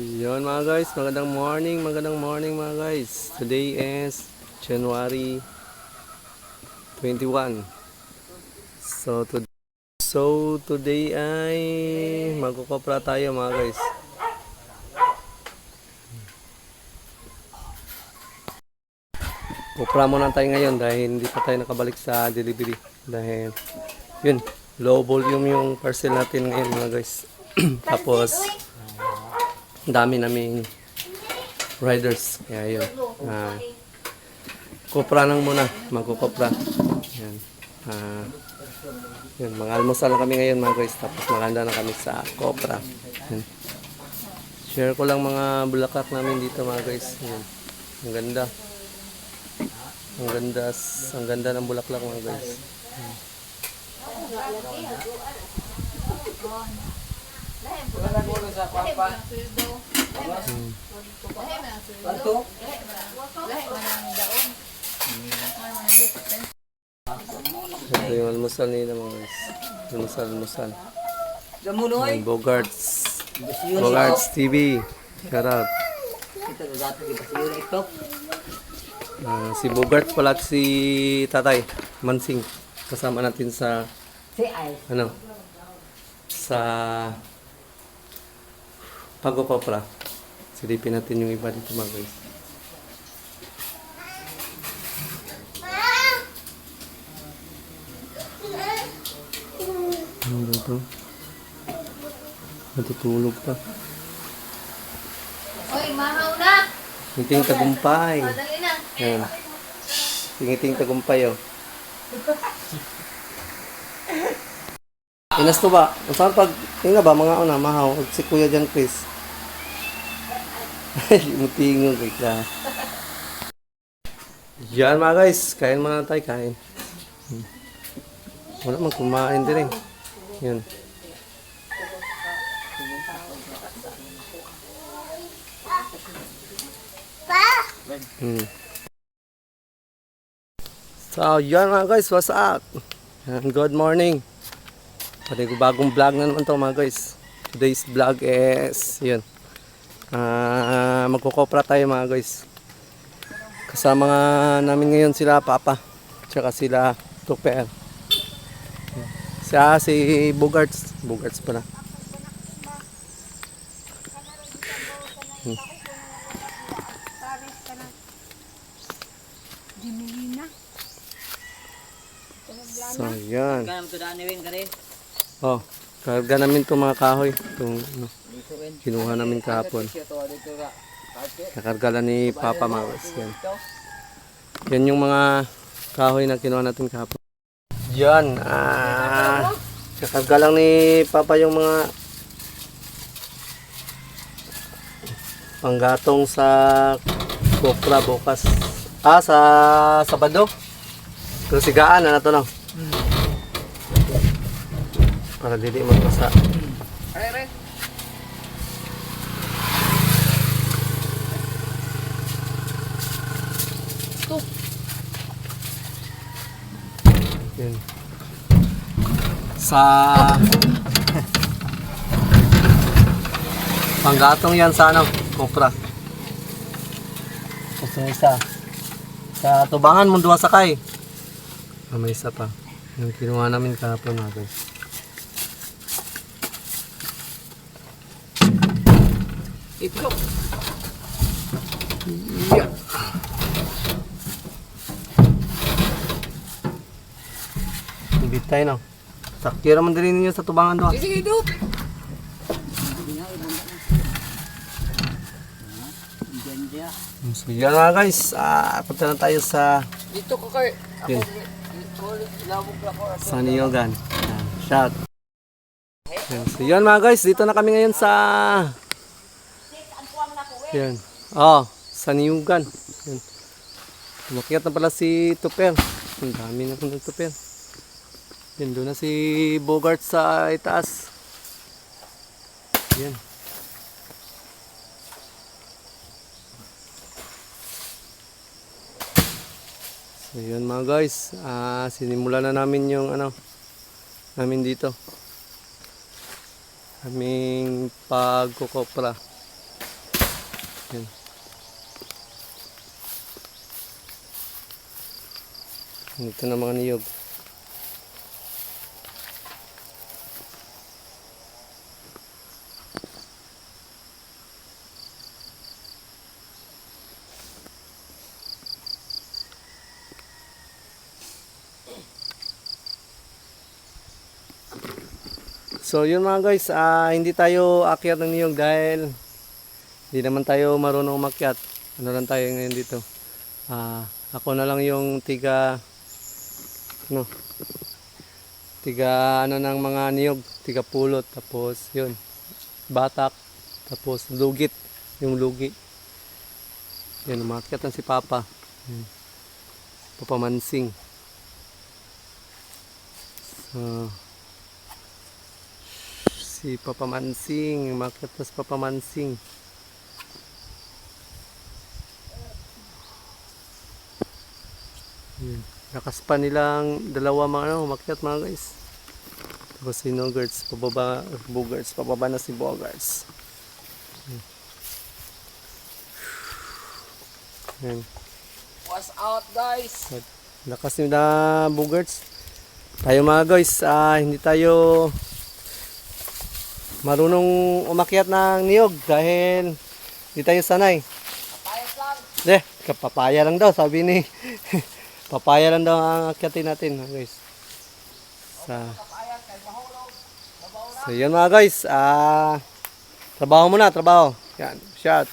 Yun mga guys, magandang morning mga guys. Today is January 21. So today ay magkukopra tayo mga guys. Kupra muna tayo ngayon dahil hindi pa tayo nakabalik sa delivery. Dahil yun, low volume yung parcel natin ngayon mga guys. Tapos dami naming riders. Kaya yun. Kopra lang muna. Magkukopra. Yan. Yun. Mag-almusal kami ngayon mga guys. Tapos maganda na kami sa kopra. Yan. Share ko lang mga bulaklak namin dito mga guys. Yan. Ang ganda. Ang ganda ng bulaklak mga guys. Yan. Ito yung almusal nila mga guys. Almusal. Bogarts TV. Shout out. Si Bogarts pala at si Tatay Mansing. Kasama natin sa sa pagkukopra. Silipin natin yung iba dito mga guys. Ano ba ito? Natutulog pa. Oy, mahaw na! Ngiting tagumpay. Dali na. Yan. Ngiting tagumpay oh. Inas to ba? Saan pag tinga ba mga una mahaw si Kuya Jan Chris. Mutingog ka. Yan mga guys, kain muna tayo kain. Wala man kumain din eh. Yan. So, yan mga guys, what's up? And good morning. Pwede ko bagong vlog na naman to mga guys. Today's vlog is, yun. Magkukopra tayo mga guys. Kasama nga namin ngayon sila Papa. Tsaka sila Tupper. Siya si Bogarts. Bogarts pala. So, yan. Oh, karga namin itong mga kahoy. Itong, kinuha namin kahapon. Nakarga lang ni Papa mga guys. Yan. Yan yung mga kahoy na kinuha natin kahapon. Yan. Nakarga lang ni Papa yung mga panggatong sa kopra bukas. Sa Sabado. Pero sigaan na to no. Para dili magpasa. Yan. Sa panggatong yan sa ano, kopra. Kasi isa sa tubangan mo duwa sakay. May isa pa. Yung kinuha namin kahapon mga guys. Ito. Yeah. Ibit tayo na. Sakya naman din ninyo sa tubangan doon. Sige, Dup! So yan mga guys. Punta na tayo sa Dito ko kay... yun. Sa Niyogan. Shout. So yan mga guys. Dito na kami ngayon sa yan. Sa Niyogan. Yan. Umakyat na pala si Tupper. Ang dami na kung Tupper. Yan, doon na si Bogart sa itaas. Yan. So yun mga guys, sinimula na namin yung namin dito. Aming pagkukopra. Yan. Ito na mga niyog. So yun mga guys, hindi tayo akyat ng niyog dahil hindi naman tayo marunong umakyat. Ano lang tayo ngayon dito. Ako na lang yung tiga ano ng mga niyog, tiga pulot, tapos yun, batak, tapos lugit, yung lugi. Yan, umakyat na si Papa. Papa Mansing. So, si Papa Mansing, umakyat na si Papa Mansing. Lakas pa nilang dalawa mga umakyat mga guys. Tapos si Nogarts, pababa na si Bogarts. Yan. What's out guys? Lakas nila Bogarts. Tayo mga guys, hindi tayo marunong umakyat ng niyog dahil hindi tayo sanay. Papayas lang. Kapapaya lang daw, sabi ni papaya lang daw ang akyatin natin guys. Papayas kay mahulog. So yun mga guys, trabaho muna, trabaho. Yan, shot.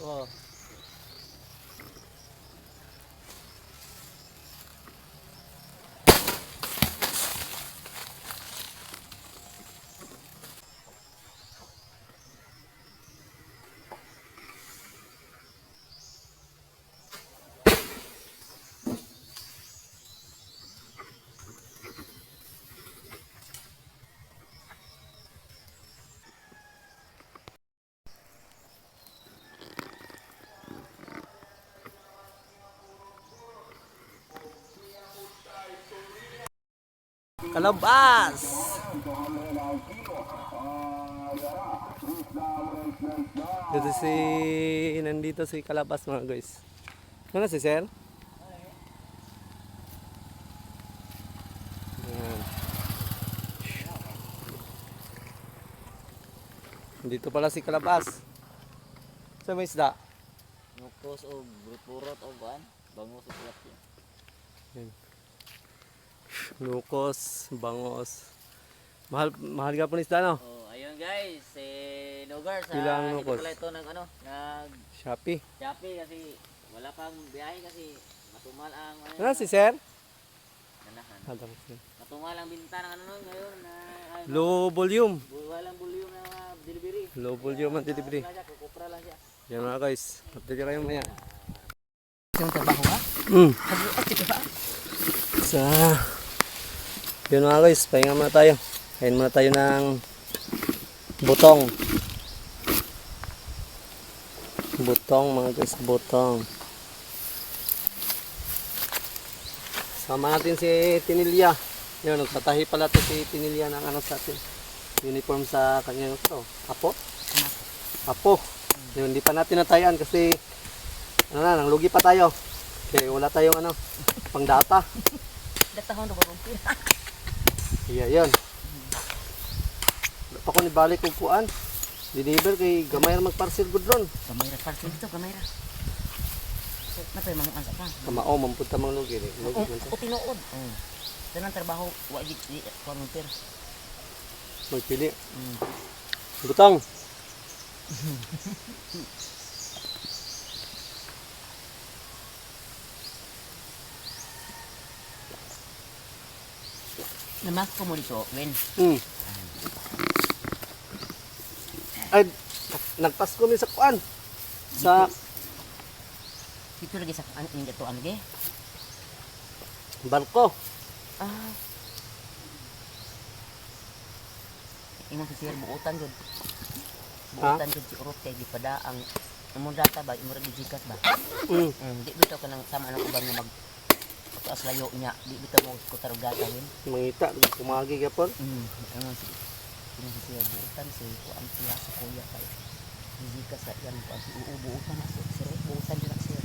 Oh. Kalabas! Nandito si Kalabas mga guys. Ano si Sir? Ayan. Dito pala si Kalabas. Sa may isda. Nukos o purot o ban. Bango sa sulat yan. Ayan. Lukos, bangos. Mahal ka po ng isda, no? Oh, ayun guys, si Lugar sa Ilang hindi nukos? pala ito nag nag Shopee. Shopee kasi wala pang biyahe kasi matumal ang Ano si Sir? Ganahan. Adam. Matumal ang binta ng nun ngayon na Low volume. walang volume na delivery. Low volume ang delivery. Wala siya, kukupra lang siya. Yan mga guys. Update kayo maya. Yung trabaho ha? Sa yun mga guys, pahinga muna tayo. Kain muna tayo ng butong. Butong mga guys, butong. Sama natin si Tinilya. Yun, nagtatahi pala to si Tinilya ng ano sa atin. Uniform sa kanyang ito. Apo? Apo. Yun, hindi pa natin natayan kasi ano na, nang lugi pa tayo. Okay, wala tayong ano, pang data. Datahon ba kung pila? Iya, yan. Wala pa ko nibalik kung kuan. Deliver kay gamay ra magparcel gud ron. Kamera parcel dito, kamera. Napay mga ansa ka. Kamao mampunta mang lugi ni. Lugi man to. O tinuod. Tanang trabaho wa gid di volunteer. Magpili. Butong. Namak ko mo dito, Wen. Ay, nagpasko mi sa kuan. Sa Dito lagi sa ano ini to ano ge? barko. Ah. Imo si Sir buutan jud. Buutan jud si Urot kay gipada ang imo data ba imo ra gijikas ba? Di bitaw ka nang sama nang uban nga mag taas layo niya, di bitaw mo ko tarugata win. Mangita kumagi gyapon. Ano si imo si Sir buutan si kuan siya sa kuya kay gijikas sa yan kuan si buutan na si Sir buutan jud na Sir.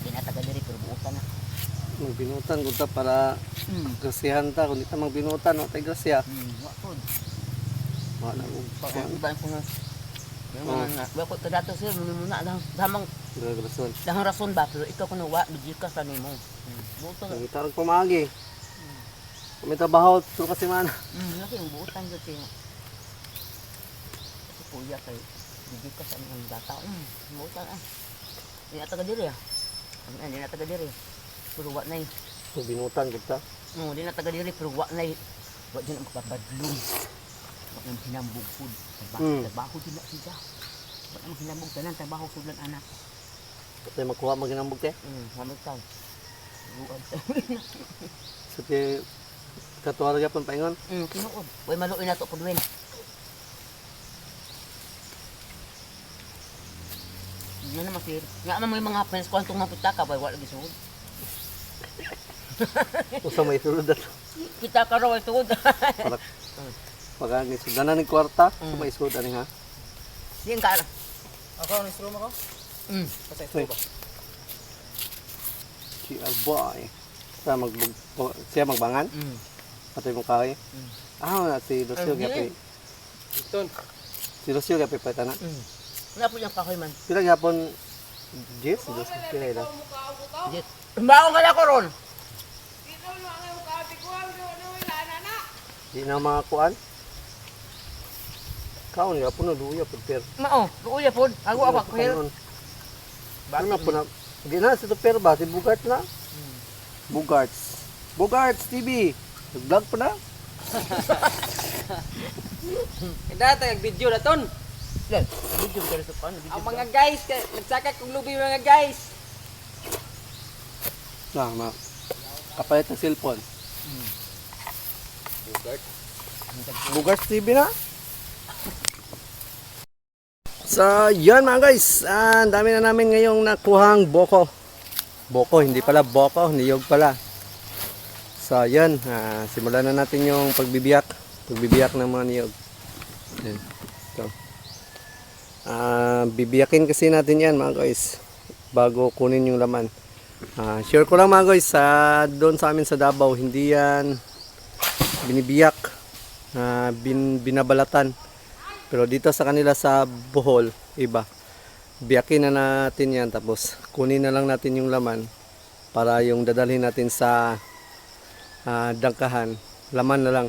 Di na taga diri pero buutan na. Magbinutan gud ta para grasihan ta kun di ta magbinutan wa tay grasya. Wa pod. Wala mo. Pag-uban ko na. Wa ko kadato Sir muna lang damang Grason. dahang rason ba pero ikaw kuno wa gijikas sa nimo. Buutan. Mangita ra pamagi. Kami trabaho to kasi man. Laki ang buutan jud kay. Si kuya kay gijikas sa nimo bata. Buutan ah. Di na taga diri ah. Di na taga diri. Pero wa nay. Binutan gud ta. Di na taga diri pero wa nay. Wa din ang magpabadlong. Wa nang hinambog pud. Trabaho din na siya. Wa nang hinambog tanan trabaho sudlan anak. Tay makuha maginambog te. Hamig taw. Buad. So kay katuwar gyapon paingon. Tinuod. Way maluoy na to pud wen. Ano naman sir? Nga naman may mga friends ko antong mapita ka ba wala gisuod. Usa may sulod ato. Kita ka raw ay tuod. Pagani sudanan ng kwarta, may isud ani ha. Siyang ka. Ako ang instrument ko? Patay Wait. ba? Si Alboy. Siya magbangan. Patay mo kay. Ah, si Lucio gyapon. Ito. Si Lucio gyapon patana. Wala po yung kahoy man. Pila gyapon Jess, pila ila. Jet. Baon ka na ko ron. Di na mga kuan. Kaon nga po na luya po per. Mao, luya pod. Ako ako kuya. Ano po na? Hindi na sa per ba? Si Bugart na? Bugarts. Bugarts TV. Nag-vlog pa na? Data nag-video na ton. Yan, video ka sa paano Ang mga guys, nagsakak kong lubi mga guys. Na. Kapalit ng cellphone. Bugarts TV na? So, yan mga guys. Ang dami na namin ngayong nakuhang boko. Boko, hindi pala boko, niyog pala. So, yan. Simulan na natin yung pagbibiyak. Pagbibiyak ng mga niyog. Yan. So, bibiyakin kasi natin yan mga guys. Bago kunin yung laman. Share ko lang mga guys. Doon sa amin sa Davao, hindi yan binibiyak. Binabalatan. Pero dito sa kanila sa Bohol, iba. Biyakin na natin yan tapos kunin na lang natin yung laman para yung dadalhin natin sa dangkahan. Laman na lang.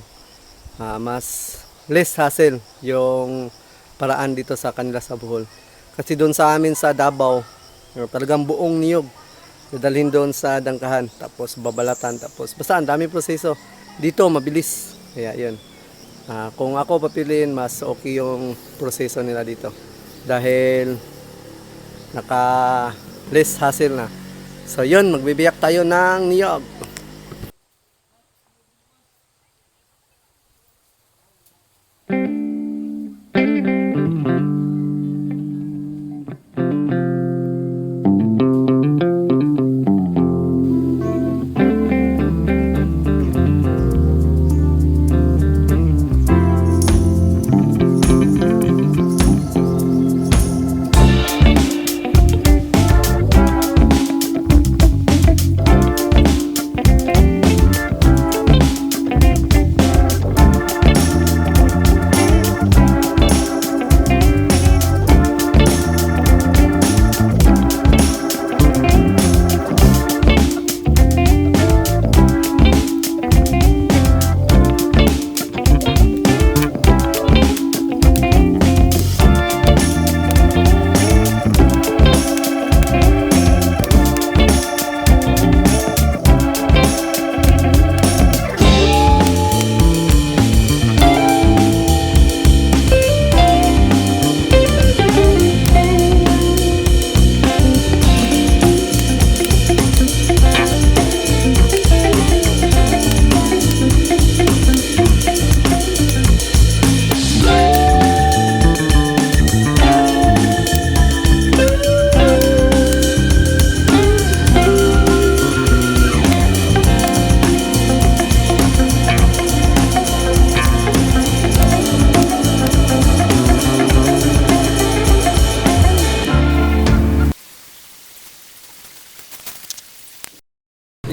Mas less hassle yung paraan dito sa kanila sa Bohol. Kasi doon sa amin sa Davao, talagang buong niyog. Dadalhin doon sa dangkahan tapos babalatan tapos basta ang dami proseso. Dito mabilis. Kaya yun. Kung ako papiliin, mas okay yung proseso nila dito. Dahil naka less hassle na. So yun, magbibiyak tayo ng niyog.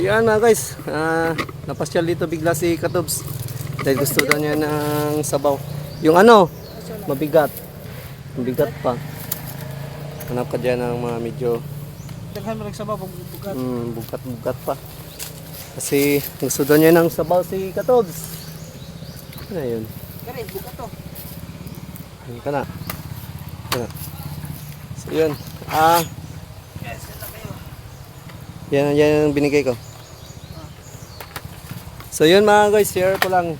Yan mga guys, napasyal dito bigla si Katobs dahil gusto daw niya ng sabaw. Yung ano, mabigat pa. Hanap ka dyan ng mga medyo Daghan mo nagsabaw pag bugat. bugat pa. Kasi gusto daw niya ng sabaw si Katobs. Ano yun? Kare, bugat to. Yan ka na. So yun. Yan ang binigay ko. So yun mga guys, share ko lang.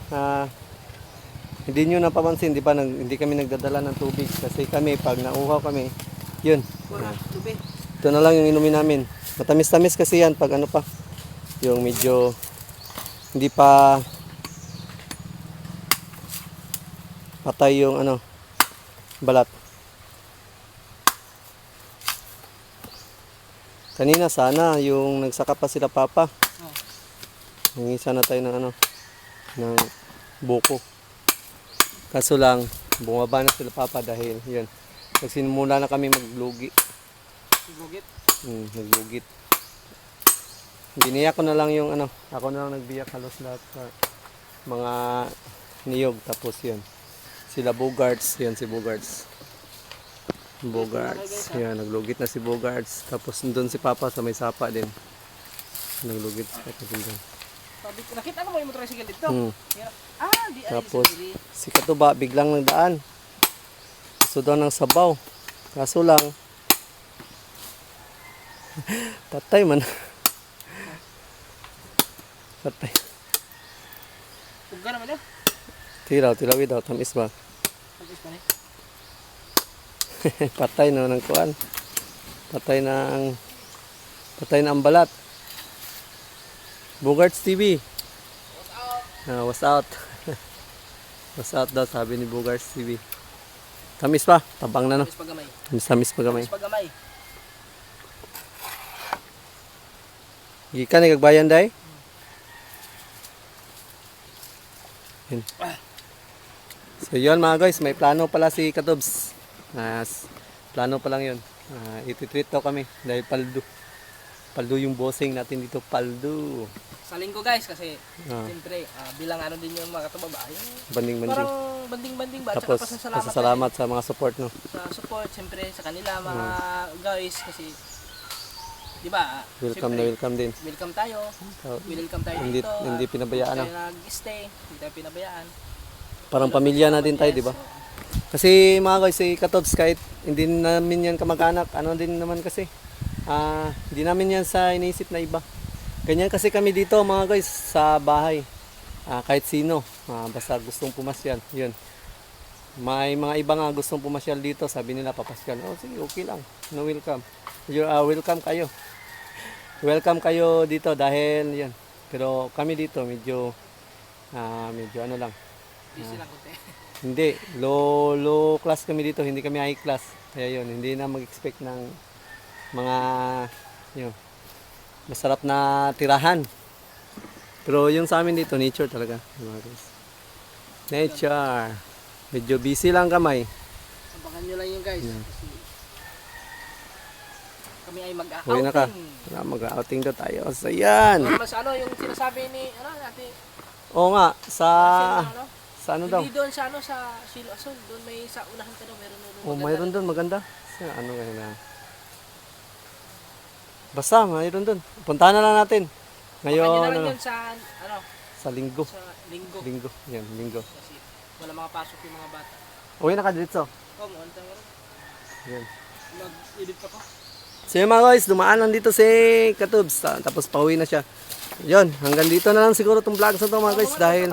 Hindi nyo napapansin, hindi kami nagdadala ng tubig. Kasi kami, pag nauhaw kami, yun. Tubig. Ito na lang yung inumin namin. Matamis-tamis kasi yan pag ano pa. Yung medyo hindi pa patay yung ano, balat. Kanina sana yung nagsaka pa sila papa. Nangisa na tayo ng ano, ng buko. Kaso lang, bumaba na sila papa dahil yun. Nagsimula na kami maglugi. Bugit. Naglugit. Biniyak ko na lang yung ano, ako na lang nagbiyak halos lahat sa mga niyog. Tapos yun, sila Bogarts, yun si Bogarts. Bogarts, yan, naglugit na si Bogarts. Tapos doon si Papa sa may sapa din. Naglugit sa din. Nakita mo yung motorcycle dito? Hmm. Di ay Tapos si Katuba biglang nagdaan. Gusto daw ng sabaw. Kaso lang, patay man. Patay. Tugga naman yun. Tilawi daw. Tamis ba? Pag-is pa na Patay no ng kuan. Patay na ang balat. Bogarts TV. What's out? What's out daw sabi ni Bogarts TV. Tamis pa, tabang na no. Pag-is pagamay. Tamis pa gamay. Pag-is pagamay. Gikan ni kagbayan day. Yun. So yun mga guys, may plano pala si Katubs. Plano pa lang yun. Ititreat daw kami dahil paldo. Paldo yung bossing natin dito, paldo. Sa linggo guys kasi Ah. siyempre bilang ano din yung mga katababa. Banding-banding. Parang banding-banding ba? Tapos, Tsaka pasasalamat sa mga support no. sa support siyempre sa kanila mga guys kasi di ba? Welcome na siyempre, welcome din. welcome tayo. Welcome tayo Hindi, dito. hindi pinabayaan Tayo no. nag-stay. Hindi tayo pinabayaan. Parang pamilya na din tayo, di ba? Kasi mga guys, si Katobs kahit hindi namin yan kamag-anak, ano din naman kasi. Hindi namin yan sa iniisip na iba. Ganyan kasi kami dito mga guys sa bahay. Kahit sino, basta gustong pumasyal, yun. May mga iba nga gustong pumasyal dito, sabi nila papasyal. Oh, sige, okay lang. No, welcome. Welcome kayo. Welcome kayo dito dahil yan. Pero kami dito medyo ano lang. Busy lang konti. Hindi, low class kami dito, hindi kami high class. Kaya yun, hindi na mag-expect ng mga yun, masarap na tirahan. Pero yung sa amin dito, nature talaga. Mga guys. Nature. Medyo busy lang kamay. Sabakan nyo lang yun guys. Kasi kami ay Uwi na ka. mag-outing. Mag-outing daw tayo. So yan. Mas ano yung sinasabi ni natin. Oo nga, sa Ano? ano daw? Hindi doon sa ano sa Silo Asol, doon may sa unahan ka daw meron doon. Oh, mayroon doon maganda. Sa ano ngayon na? Basta mayroon doon. Puntahan na lang natin. Ngayon Ngayon ano, yun sa ano sa linggo. sa linggo. Linggo. Yan, linggo. Kasi wala makapasok yung mga bata. Uwi na ka dito. Come on, tanga. Yan. Mag-edit pa ko. So yun mga guys, dumaan lang dito si Katubs. Tapos pauwi na siya. Yun, hanggang dito na lang siguro itong vlog sa to mga guys. Dahil,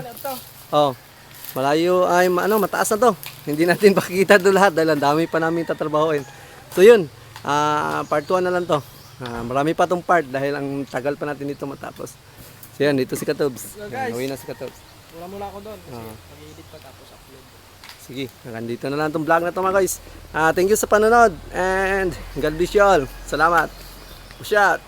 malayo ay mataas na to. Hindi natin pakikita doon lahat dahil ang dami pa namin tatrabahoin. So yun, part 1 na lang to. Marami pa tong part dahil ang tagal pa natin dito matapos. So yan, dito si Katubs. So, guys. Uwi na si Katubs. Wala muna ako doon kasi mag-edit pa tapos upload. Sige, hanggang dito na lang itong vlog na to mga guys. Thank you sa panonood and God bless you all. Salamat. Push out.